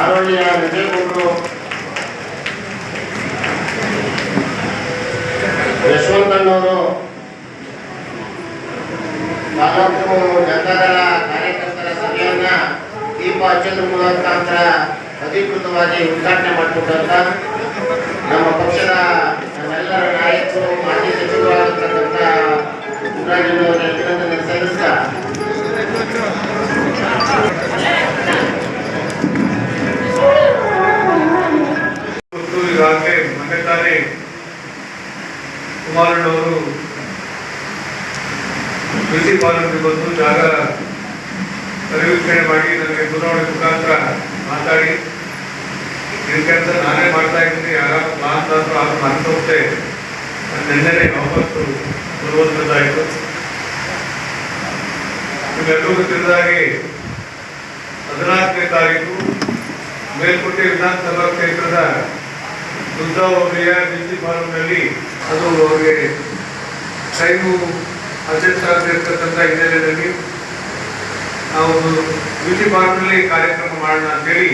ಆರೋಳಿಯ ವಿಜಯಗೌಡರು, ಯಶವಂತಣ್ಣವರು, ತಾಲೂಕು ಜನತಾದಳ ಕಾರ್ಯಕರ್ತರ ಸಭೆಯನ್ನ ದೀಪ ಹಚ್ಚೋದ್ರ ಮುಖಾಂತರ ಅಧಿಕೃತವಾಗಿ ಉದ್ಘಾಟನೆ ಮಾಡಿಕೊಟ್ಟಂತ ನಮ್ಮ ಪಕ್ಷದ ನಮ್ಮೆಲ್ಲರ ನಾಯಕರು, ಮಾಜಿ ಸಚಿವರಾಗಿರ್ತಕ್ಕಂಥ ಮುರಾಜಿನವರ ಅಭಿನಂದನೆ ಸಲ್ಲಿಸ್ತಾ ಈಗಾಗಲೇ ಮೊನ್ನೆ ತಾನೇ ಕುಮಾರಣ್ಣವರು ಕೃಷಿ ಪಾಲನೆಗೆ ಬಂದು ಜಾಗ ಪರಿವೀಕ್ಷಣೆ ಮಾಡಿ ನನಗೆ ದೂರವಾಣಿ ಮುಖಾಂತರ ಮಾತಾಡಿ ಇದಕ್ಕೆಂತ ನಾನೇ ಮಾಡ್ತಾ ಇದ್ದೀನಿ, ಯಾರು ಪ್ಲಾನ್ ತಂದ್ರು ಅದು ಮನಸ್ಸೋಗ್ತೆ ನಿನ್ನೆನೆ ವಾಪಸ್ಸು ಬರುವಂಥದ್ದಾಯಿತು. ನಿಮ್ಮೆಲ್ಲರಿಗೂ ತಿಳಿದಾಗೆ 14ನೇ ತಾರೀಕು ಮೇಲ್ಕೋಟೆ ವಿಧಾನಸಭಾ ಕ್ಷೇತ್ರದ ದುದ್ದಾ ಹೋಬಳಿಯ ಬಿಸಿ ಫಾರಂನಲ್ಲಿ ಅದು ಅವರಿಗೆ ಟೈಮು ಅಡ್ಜಸ್ಟ್ ಆಗದಿರ್ತಕ್ಕಂಥ ಹಿನ್ನೆಲೆಯಲ್ಲಿ ನಾವು ಬಿಸಿ ಫಾರಂನಲ್ಲಿ ಕಾರ್ಯಕ್ರಮ ಮಾಡೋಣ ಅಂತೇಳಿ